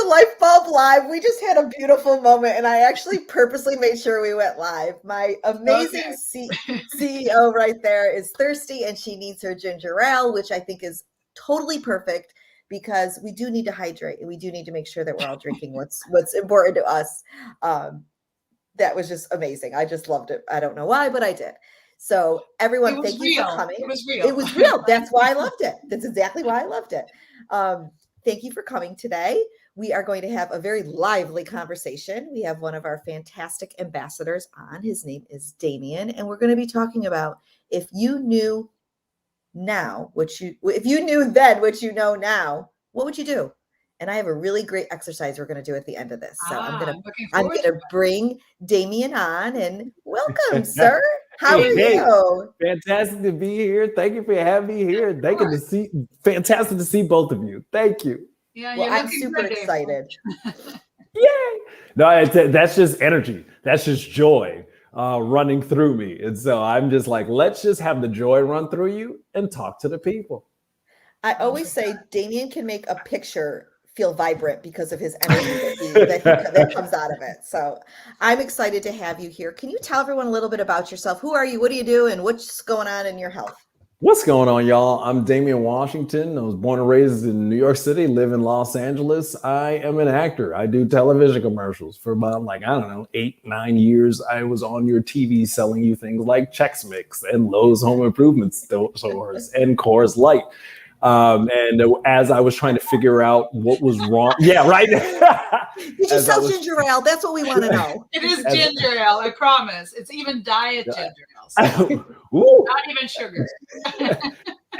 to Lyfebulb Live. We just had a beautiful moment, and I actually purposely made sure we went live. My amazing CEO right there is thirsty, and she needs her ginger ale, which I think is totally perfect because we do need to hydrate, and we do need to make sure that we're all drinking what's important to us. That was just amazing. I just loved it. I don't know why, but I did. So everyone, thank you for coming. It was real. It was real. That's why I loved it. That's exactly why I loved it. Thank you for coming today. We are going to have a very lively conversation. We have one of our fantastic ambassadors on. His name is Damian, and we're going to be talking about if you knew now if you knew then what you know now, what would you do? And I have a really great exercise we're going to do at the end of this. So I'm going to bring Damian on, and welcome, sir. How are you? Fantastic to be here. Thank you for having me here. Fantastic to see both of you. Thank you. Yeah, well, I'm super excited. Yay! No, that's just energy. That's just joy running through me. And so I'm just like, let's just have the joy run through you and talk to the people. I always say Damian can make a picture feel vibrant because of his energy that comes out of it. So I'm excited to have you here. Can you tell everyone a little bit about yourself? Who are you? What do you do? And what's going on in your health? What's going on, y'all? I'm Damian Washington. I was born and raised in New York City, live in Los Angeles. I am an actor. I do television commercials for about 8-9 years. I was on your TV selling you things like Chex Mix and Lowe's Home Improvement stores and Coors Light. And as I was trying to figure out what was wrong, yeah, right. Did you sell ginger ale? That's what we want to know. It is ginger ale, I promise. It's even diet ginger ale. So not even sugar.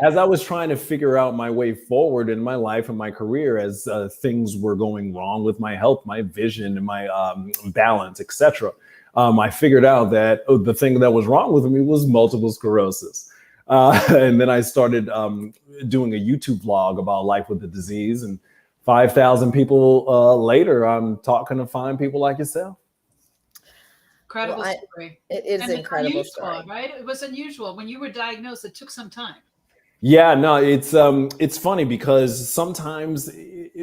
As I was trying to figure out my way forward in my life and my career, as things were going wrong with my health, my vision, and my balance, etc., I figured out that the thing that was wrong with me was multiple sclerosis. And then I started doing a YouTube vlog about life with the disease, and 5,000 people later, I'm talking to fine people like yourself. Incredible story. It is an incredible story, right? It was unusual. When you were diagnosed, it took some time. Yeah, no, it's funny because sometimes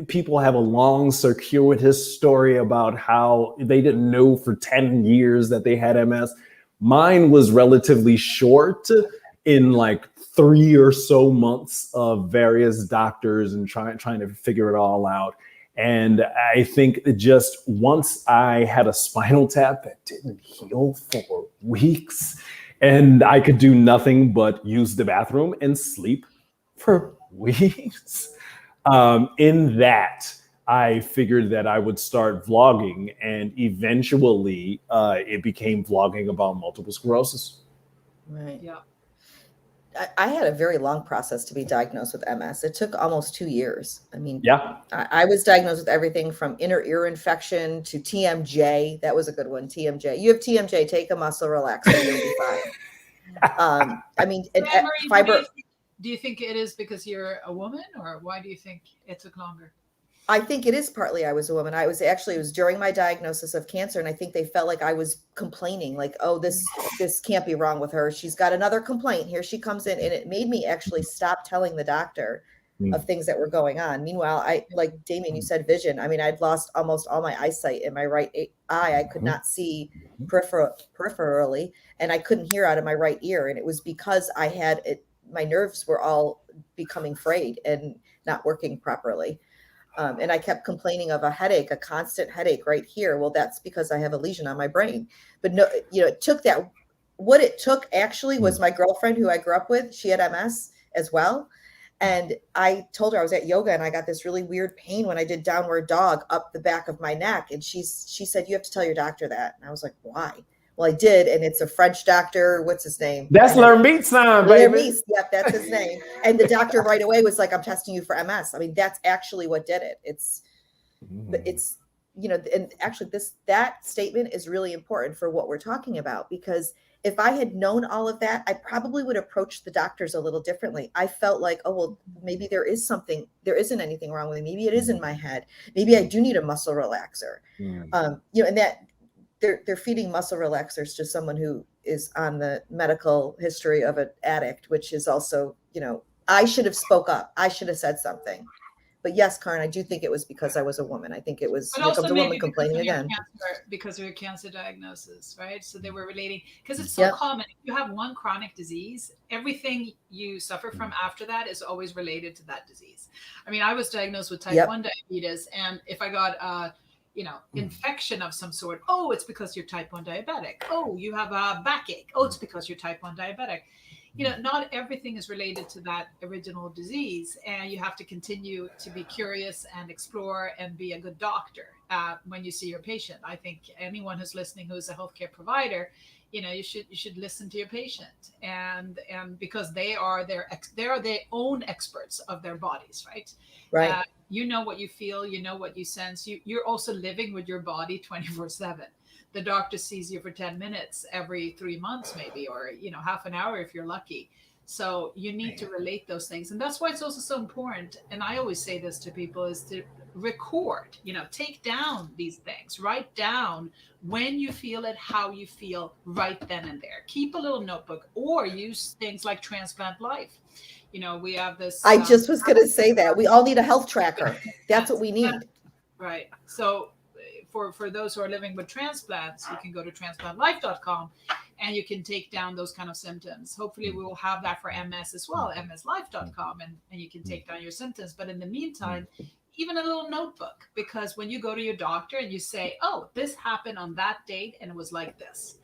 people have a long circuitous story about how they didn't know for 10 years that they had MS. Mine was relatively short, in 3 or so months of various doctors and trying to figure it all out. And I think just once I had a spinal tap that didn't heal for weeks, and I could do nothing but use the bathroom and sleep for weeks. In that, I figured that I would start vlogging, and eventually it became vlogging about multiple sclerosis. Right. Yeah. I had a very long process to be diagnosed with MS. It took almost 2 years. I mean, yeah, I was diagnosed with everything from inner ear infection to TMJ. That was a good one. TMJ. You have TMJ, take a muscle relaxer, you'll be fine. I mean, fiber. Do you think it is because you're a woman, or why do you think it took longer? I think it is partly I was a woman. It was during my diagnosis of cancer, and I think they felt like I was complaining, like, oh, this can't be wrong with her. She's got another complaint. Here she comes in. And it made me actually stop telling the doctor of things that were going on. Meanwhile, like Damian, you said vision. I mean, I'd lost almost all my eyesight in my right eye. I could not see peripherally, and I couldn't hear out of my right ear. And it was because I had it. My nerves were all becoming frayed and not working properly. And I kept complaining of a headache, a constant headache right here. Well, that's because I have a lesion on my brain. But no, it took that. What it took actually was my girlfriend who I grew up with. She had MS as well. And I told her I was at yoga and I got this really weird pain when I did downward dog up the back of my neck. And she said, you have to tell your doctor that. And I was like, why? Well, I did, and it's a French doctor. What's his name? That's Lermit's son, baby. Lermit's, yep, that's his name. And the doctor right away was like, I'm testing you for MS. I mean, that's actually what did it. It's, and actually that statement is really important for what we're talking about, because if I had known all of that, I probably would approach the doctors a little differently. I felt like, oh, well, maybe there isn't anything wrong with me. Maybe it is in my head. Maybe I do need a muscle relaxer. And that, they're feeding muscle relaxers to someone who is on the medical history of an addict, which is also, I should have spoke up. I should have said something. But yes, Karin, I do think it was because I was a woman. I think it was, But here also comes a maybe woman because complaining of your again. cancer, because of your cancer diagnosis, right? So they were relating, because it's so Yep. common. If you have one chronic disease, everything you suffer from after that is always related to that disease. I mean, I was diagnosed with type Yep. 1 diabetes, and if I got infection of some sort, oh, it's because you're type 1 diabetic. Oh, you have a backache. Oh, it's because you're type 1 diabetic. Not everything is related to that original disease, and you have to continue to be curious and explore and be a good doctor when you see your patient. I think anyone who's listening who's a healthcare provider, you should listen to your patient, and because they are their own experts of their bodies, right? Right. You know what you feel, you know what you sense. You're also living with your body 24/7. The doctor sees you for 10 minutes every 3 months, maybe, or half an hour if you're lucky. So you need to relate those things, and that's why it's also so important. And I always say this to people: is to record. Take down these things. Write down when you feel it, how you feel, right then and there. Keep a little notebook, or use things like Transplant Life. We have this. I just was going to say that we all need a health tracker. That's what we need. Right. So for those who are living with transplants, you can go to transplantlife.com and you can take down those kind of symptoms. Hopefully we will have that for MS as well, mslife.com, and you can take down your symptoms. But in the meantime, even a little notebook, because when you go to your doctor and you say, oh, this happened on that date and it was like this,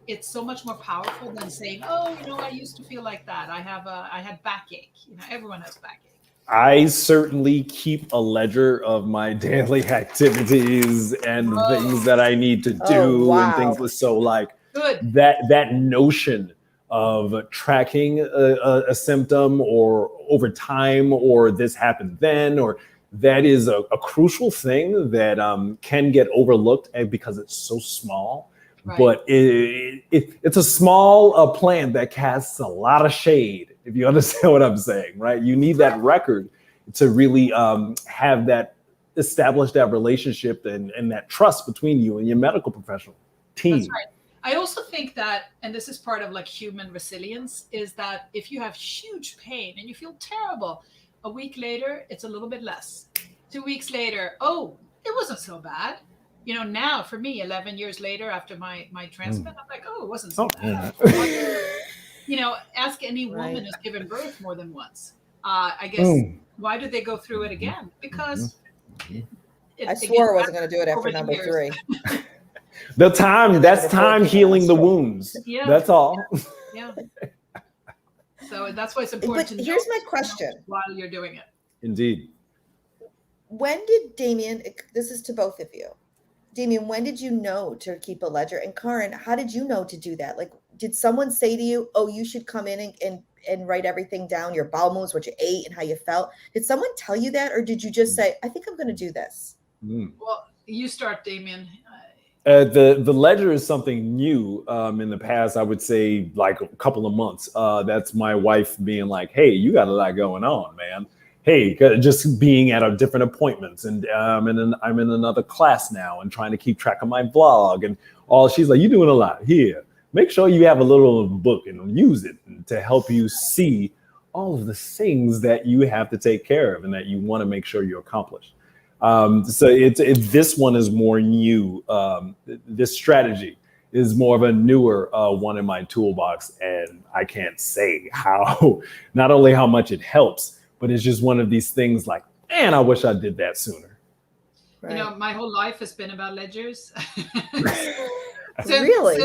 it's so much more powerful than saying, oh, I used to feel like that. I had backache. Everyone has backache. I certainly keep a ledger of my daily activities and things that I need to do and things. So like that notion of tracking a symptom or over time, or this happened then, or that is a crucial thing that can get overlooked because it's so small. Right. But it's a small plant that casts a lot of shade, if you understand what I'm saying, right? You need that record to really have that, establish that relationship and that trust between you and your medical professional team. That's right. I also think that, and this is part of like human resilience, is that if you have huge pain and you feel terrible, a week later, it's a little bit less. 2 weeks later, oh, it wasn't so bad. Now for me, 11 years later after my transplant, I'm like, oh, it wasn't so bad. Ask any woman who's given birth more than once. I guess, why do they go through it again? Because I swore I wasn't going to do it after number 3. That's time healing the wounds. Yeah. That's all. Yeah. So that's why it's important to know. Here's my question. While you're doing it. Indeed. When did Damian, this is to both of you, Damian, when did you know to keep a ledger? And Karin, how did you know to do that? Like, did someone say to you, oh, you should come in and write everything down, your bowel movements, what you ate and how you felt? Did someone tell you that? Or did you just say, I think I'm going to do this? Well, you start, Damian. The ledger is something new. In the past, I would say like a couple of months. That's my wife being like, hey, you got a lot going on, man. Hey, just being at a different appointments, and I'm in another class now and trying to keep track of my blog and all. She's like, you're doing a lot here. Make sure you have a little book and use it to help you see all of the things that you have to take care of and that you want to make sure you accomplish. So this one is more new. This strategy is more of a newer one in my toolbox, and I can't say not only how much it helps, but it's just one of these things like, man, I wish I did that sooner. Right. My whole life has been about ledgers. Really?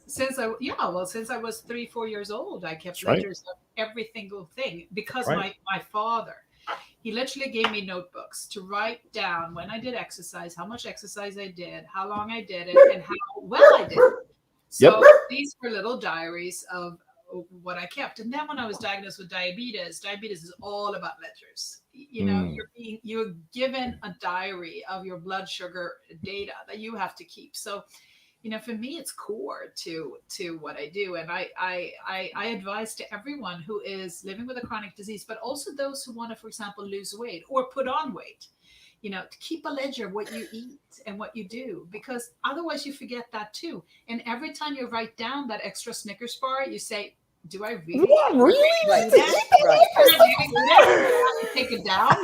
Since I was 3-4 years old, I kept ledgers of every single thing, because my father, he literally gave me notebooks to write down when I did exercise, how much exercise I did, how long I did it, and how well I did it. So these were little diaries of what I kept. And then when I was diagnosed with diabetes is all about ledgers. You're given a diary of your blood sugar data that you have to keep. So, for me, it's core to what I do. And I advise to everyone who is living with a chronic disease, but also those who want to, for example, lose weight or put on weight, to keep a ledger of what you eat and what you do, because otherwise you forget that too. And every time you write down that extra Snickers bar, you say, do I really? Right. Take it down.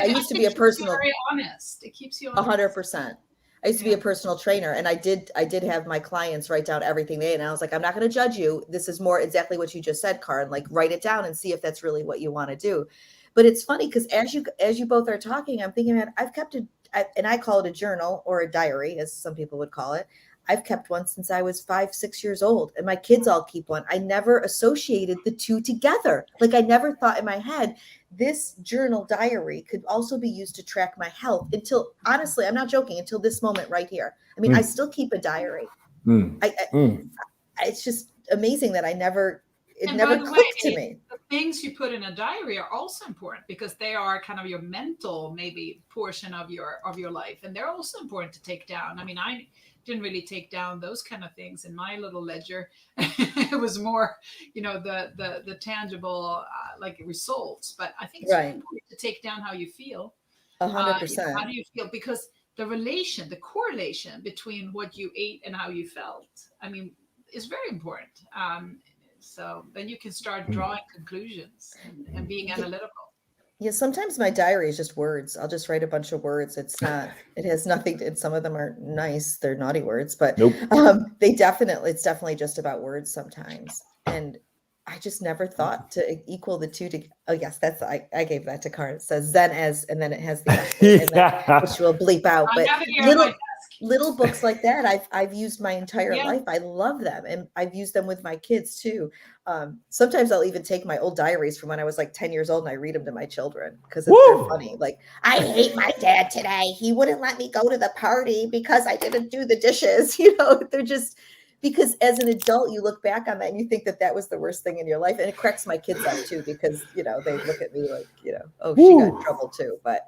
used to be a personal, very honest. It keeps you honest. 100%. I used to be a personal trainer, and I did have my clients write down everything and I was like, I'm not going to judge you. This is more exactly what you just said, Karin. Like, write it down and see if that's really what you want to do. But it's funny because as you both are talking, I'm thinking, man, I've kept and I call it a journal or a diary, as some people would call it. I've kept one since I was 5-6 years old, and my kids all keep one. I never associated the two together. Like, I never thought in my head, this journal diary could also be used to track my health until, honestly, I'm not joking, until this moment right here. I mean, I still keep a diary. It's just amazing that it never clicked to me. The things you put in a diary are also important because they are kind of your mental, maybe, portion of your life. And they're also important to take down. I mean, I didn't really take down those kind of things in my little ledger. It was more, the tangible like results. But I think it's really important to take down how you feel. 100%. How do you feel? Because the correlation between what you ate and how you felt, I mean, is very important. So then you can start drawing conclusions and being analytical. Yeah, sometimes my diary is just words. I'll just write a bunch of words. It has nothing and some of them are nice. They're naughty words, but it's definitely just about words sometimes. And I just never thought to equal the two to, oh yes, I gave that to Karin. It says Zen as, and then it has the S, which will bleep out. But little books like that, I've used my entire life. I love them. And I've used them with my kids too. Sometimes I'll even take my old diaries from when I was like 10 years old and I read them to my children because they're funny. Like, I hate my dad today. He wouldn't let me go to the party because I didn't do the dishes. They're just, because as an adult, you look back on that and you think that was the worst thing in your life. And it cracks my kids up too, because, they look at me like, oh, she got in trouble too. But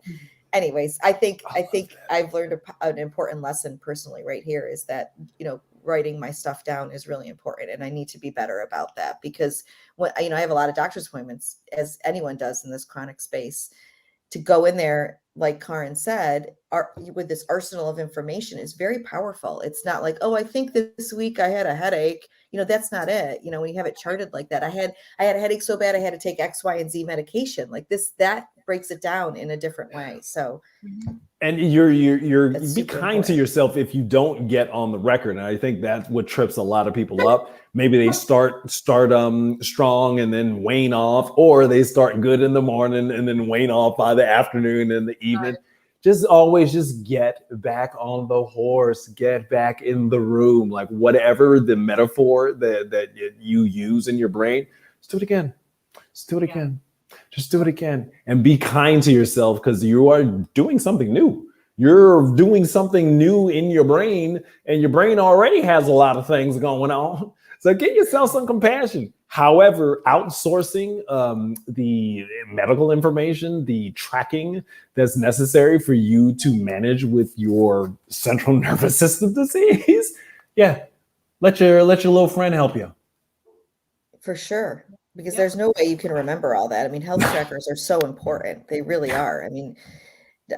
anyways, I think I've learned an important lesson personally right here is that, writing my stuff down is really important. And I need to be better about that because when, I have a lot of doctor's appointments, as anyone does in this chronic space. To go in there, like Karin said, with this arsenal of information is very powerful. It's not like, oh, I think this week I had a headache. That's not it. When you have it charted like that, I had a headache so bad I had to take X, Y, and Z medication. Like this, that breaks it down in a different way. So, and you're be kind to yourself if you don't get on the record. And I think that's what trips a lot of people up. Maybe they start strong and then wane off, or they start good in the morning and then wane off by the afternoon and the evening. Just always just get back on the horse, get back in the room, like whatever the metaphor that you use in your brain, just do it again. Just do it again. Just do it again and be kind to yourself because you are doing something new. You're doing something new in your brain and your brain already has a lot of things going on. So give yourself some compassion. However, outsourcing the medical information, the tracking that's necessary for you to manage with your central nervous system disease, let your little friend help you. For sure. Because there's no way you can remember all that. I mean, health trackers are so important. They really are. I mean,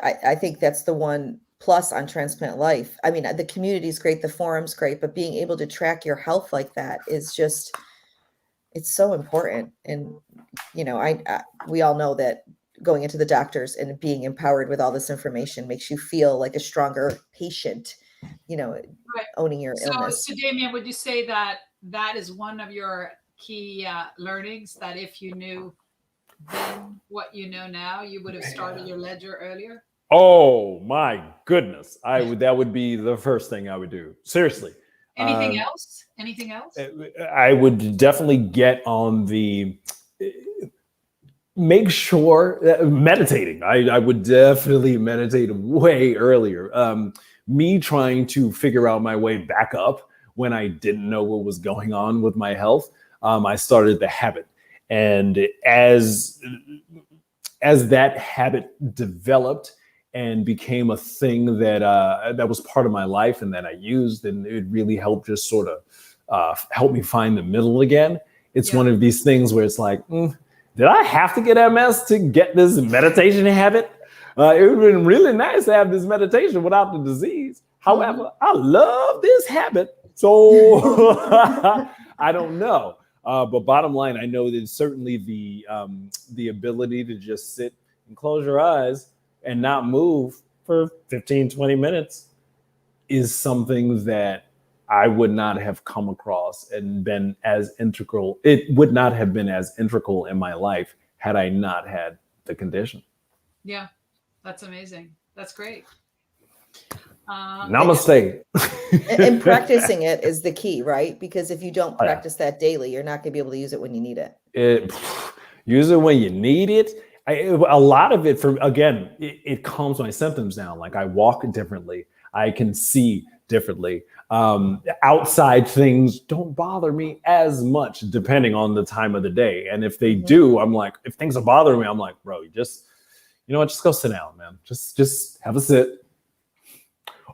I think that's the one plus on Transplant Life. I mean, the community is great. The forum's great. But being able to track your health like that is just, it's so important. And, we all know that going into the doctors and being empowered with all this information makes you feel like a stronger patient, owning your illness. So Damian, would you say that is one of your key learnings, that if you knew then what you know now, you would have started your ledger earlier? Oh my goodness. That would be the first thing I would do. Seriously. Anything else? I would definitely get on make sure meditating. I would definitely meditate way earlier. Me trying to figure out my way back up when I didn't know what was going on with my health. I started the habit, and as that habit developed and became a thing that was part of my life and that I used, and it really helped just sort of help me find the middle again. It's one of these things where it's like, did I have to get MS to get this meditation habit? It would have been really nice to have this meditation without the disease. However, I love this habit, so I don't know. But bottom line, I know that certainly the ability to just sit and close your eyes and not move for 15, 20 minutes is something that I would not have come across and been as integral. It would not have been as integral in my life had I not had the condition. Yeah, that's amazing. That's great. Namaste. And practicing it is the key, right? Because if you don't practice that daily, you're not going to be able to use it when you need it. Use it when you need it. A lot of it, it calms my symptoms down. Like I walk differently. I can see differently. Outside things don't bother me as much depending on the time of the day. And if they do, I'm like, if things are bothering me, I'm like, bro, you know what, just go sit down, man. Just have a sit.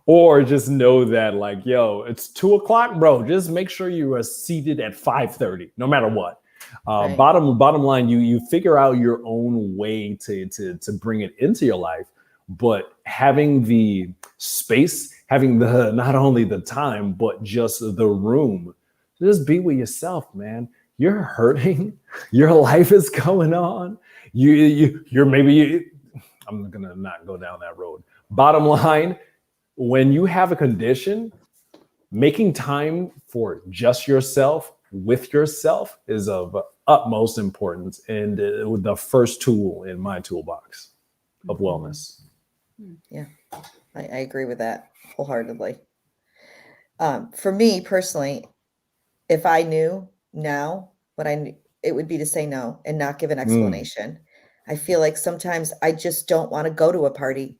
Or just know that, like, yo, it's 2:00, bro. Just make sure you are seated at 5:30, no matter what. Right. Bottom line, you figure out your own way to bring it into your life, but having the space, having the not only the time, but just the room, just be with yourself, man. You're hurting. Your life is going on. I'm gonna not go down that road. Bottom line, when you have a condition, making time for just yourself, with yourself, is of utmost importance and the first tool in my toolbox of wellness. Yeah, I agree with that wholeheartedly. For me personally, if I knew now what I knew, it would be to say no and not give an explanation. I feel like sometimes I just don't want to go to a party.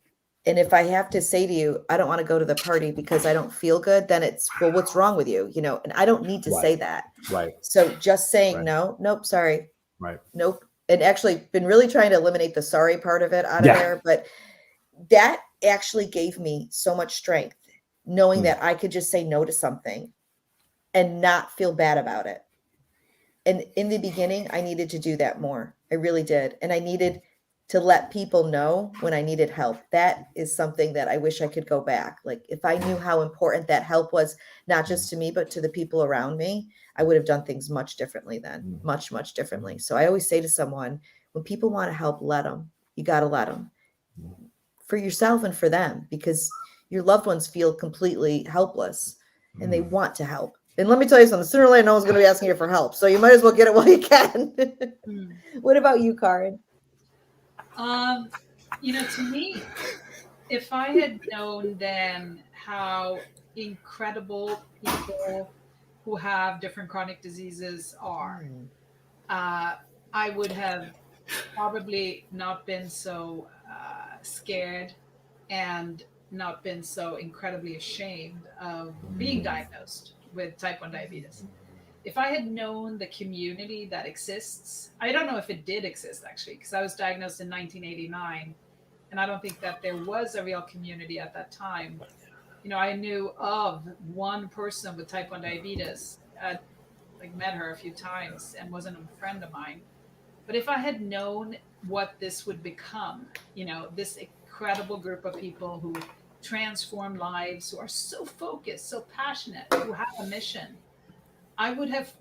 And if I have to say to you, I don't want to go to the party because I don't feel good, then it's, well, what's wrong with you? You know, and I don't need to say that. Right. So just saying no, nope, sorry. Right. Nope. And actually been really trying to eliminate the sorry part of it out of there. But that actually gave me so much strength, knowing that I could just say no to something and not feel bad about it. And in the beginning, I needed to do that more. I really did. And I needed to let people know when I needed help. That is something that I wish I could go back. Like if I knew how important that help was, not just to me, but to the people around me, I would have done things much differently then, much, much differently. So I always say to someone, when people want to help, let them. You got to let them. For yourself and for them, because your loved ones feel completely helpless and they want to help. And let me tell you something, sooner or later, no one's going to be asking you for help. So you might as well get it while you can. What about you, Karin? To me, if I had known then how incredible people who have different chronic diseases are, I would have probably not been so scared and not been so incredibly ashamed of being diagnosed with type 1 diabetes. If I had known the community that exists, I don't know if it did exist actually, because I was diagnosed in 1989, and I don't think that there was a real community at that time. I knew of one person with type 1 diabetes. I'd met her a few times and wasn't a friend of mine. But if I had known what this would become, this incredible group of people who transform lives, who are so focused, so passionate, who have a mission, I would have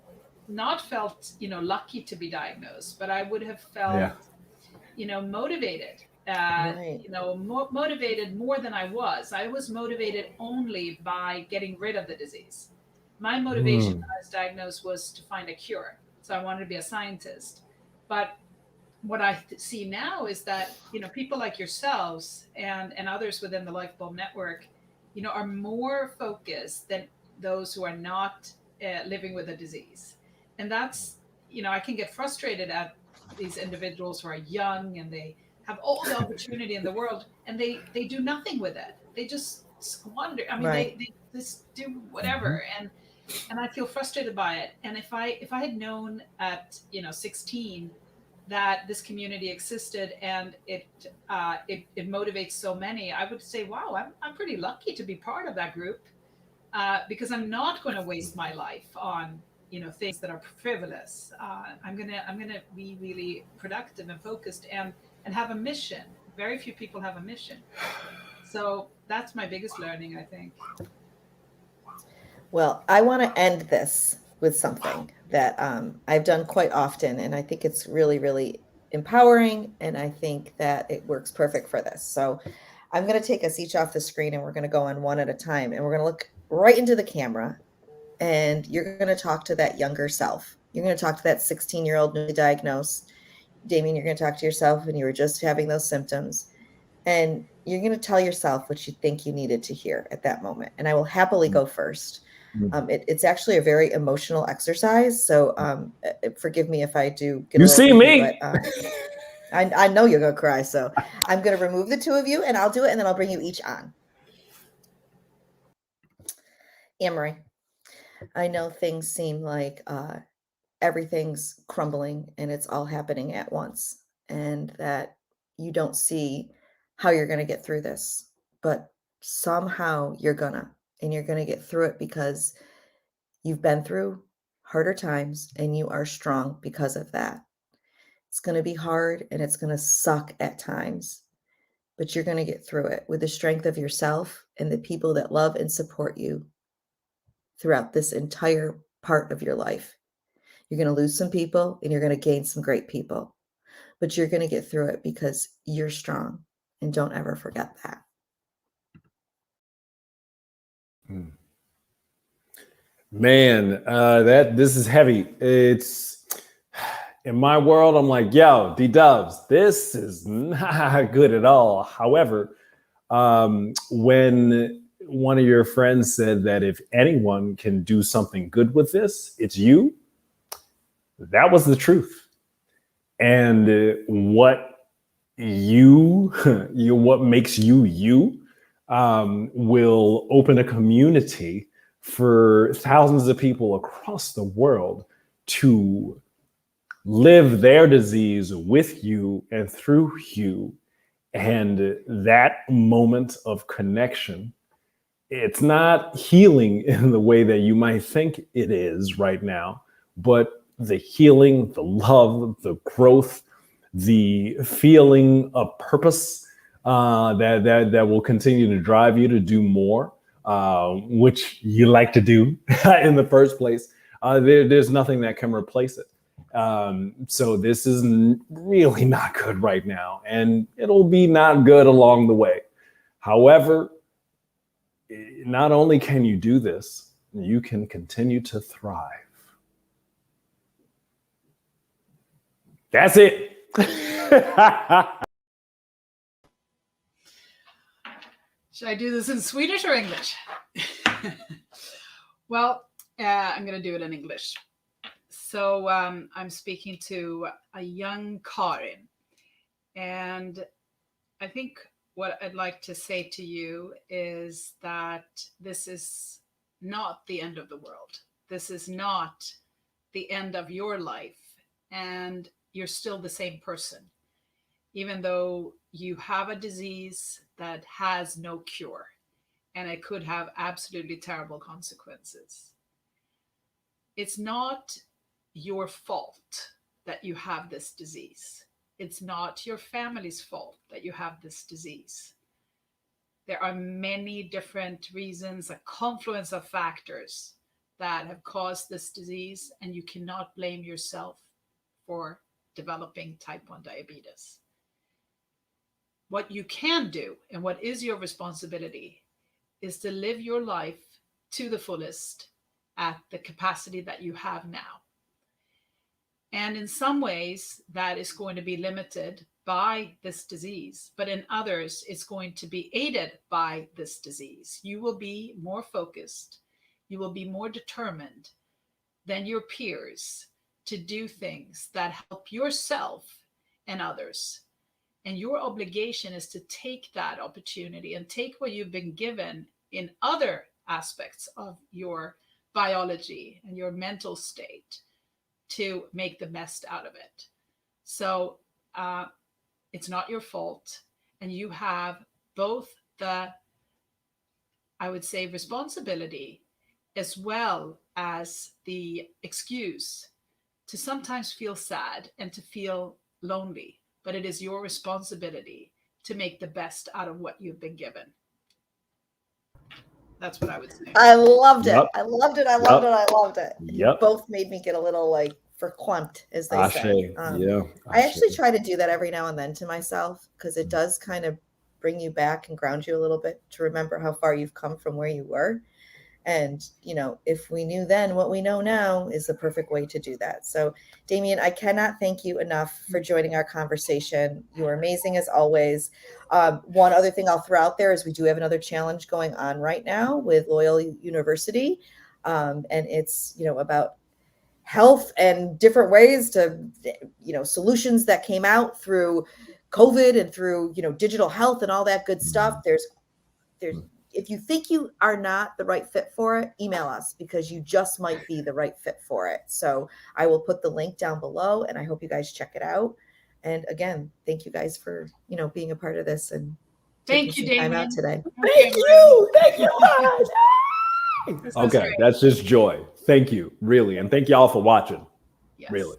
not felt, lucky to be diagnosed, but I would have felt, motivated, motivated more than I was. I was motivated only by getting rid of the disease. My motivation when I was diagnosed was to find a cure. So I wanted to be a scientist. But what I see now is that, people like yourselves and others within the Lyfebulb network, are more focused than those who are not living with a disease. And that's, I can get frustrated at these individuals who are young and they have all the opportunity in the world and they do nothing with it. They just squander. I mean, they just do whatever. And I feel frustrated by it. And if I had known at, 16 that this community existed and it motivates so many, I would say, wow, I'm pretty lucky to be part of that group. Because I'm not going to waste my life on, things that are frivolous. I'm gonna be really productive and focused and have a mission. Very few people have a mission. So that's my biggest learning, I think. Well, I want to end this with something that I've done quite often, and I think it's really, really empowering, and I think that it works perfect for this. So I'm going to take us each off the screen, and we're going to go on one at a time, and we're going to look right into the camera, and you're going to talk to that younger self. You're going to talk to that 16-year-old newly diagnosed. Damian, you're going to talk to yourself when you were just having those symptoms, and you're going to tell yourself what you think you needed to hear at that moment. And I will happily go first. It's actually a very emotional exercise, so forgive me if I do get. You see me, but I know you're gonna cry, so I'm gonna remove the two of you, and I'll do it, and then I'll bring you each on. Annmarie, I know things seem like everything's crumbling and it's all happening at once, and that you don't see how you're gonna get through this, but somehow you're gonna get through it because you've been through harder times and you are strong because of that. It's going to be hard and it's going to suck at times, but you're going to get through it with the strength of yourself and the people that love and support you throughout this entire part of your life. You're going to lose some people and you're going to gain some great people, but you're going to get through it because you're strong, and don't ever forget that. Man, this is heavy. It's in my world. I'm like, yo, D-Dubs, this is not good at all. However, when one of your friends said that if anyone can do something good with this, it's you, that was the truth. And what makes you will open a community for thousands of people across the world to live their disease with you and through you. And that moment of connection, it's not healing in the way that you might think it is right now, but the healing, the love, the growth, the feeling of purpose that will continue to drive you to do more, which you like to do in the first place. There's nothing that can replace it. So this is really not good right now, and it'll be not good along the way. However, not only can you do this, you can continue to thrive. That's it. Should I do this in Swedish or English? Well, I'm going to do it in English. So I'm speaking to a young Karin, and I think what I'd like to say to you is that this is not the end of the world. This is not the end of your life, and you're still the same person, even though you have a disease that has no cure, and it could have absolutely terrible consequences. It's not your fault that you have this disease. It's not your family's fault that you have this disease. There are many different reasons, a confluence of factors that have caused this disease, and you cannot blame yourself for developing type 1 diabetes. What you can do, and what is your responsibility, is to live your life to the fullest at the capacity that you have now. And in some ways, that is going to be limited by this disease, but in others, it's going to be aided by this disease. You will be more focused, you will be more determined than your peers to do things that help yourself and others. And your obligation is to take that opportunity and take what you've been given in other aspects of your biology and your mental state to make the best out of it. So it's not your fault. And you have both the, I would say, responsibility as well as the excuse to sometimes feel sad and to feel lonely. But it is your responsibility to make the best out of what you've been given. That's what I would say. I loved it. Yep. I loved it. I loved it. I loved it. Yep. You both made me get a little like verklempt, as they Ashe. say. Yeah. I actually try to do that every now and then to myself, because it does kind of bring you back and ground you a little bit to remember how far you've come from where you were. And, you know, if we knew then what we know now is the perfect way to do that. So, Damian, I cannot thank you enough for joining our conversation. You are amazing as always. One other thing I'll throw out there is we do have another challenge going on right now with Loyola University. And it's, you know, about health and different ways to, you know, solutions that came out through COVID and through, you know, digital health and all that good stuff. There's if you think you are not the right fit for it, email us, because you just might be the right fit for it. So I will put the link down below, and I hope you guys check it out. And again, thank you guys for, you know, being a part of this and thank you, taking some time Damian. out today. Thank you. Okay, that's just joy. Thank you, really. And thank you all for watching. Yes. Really.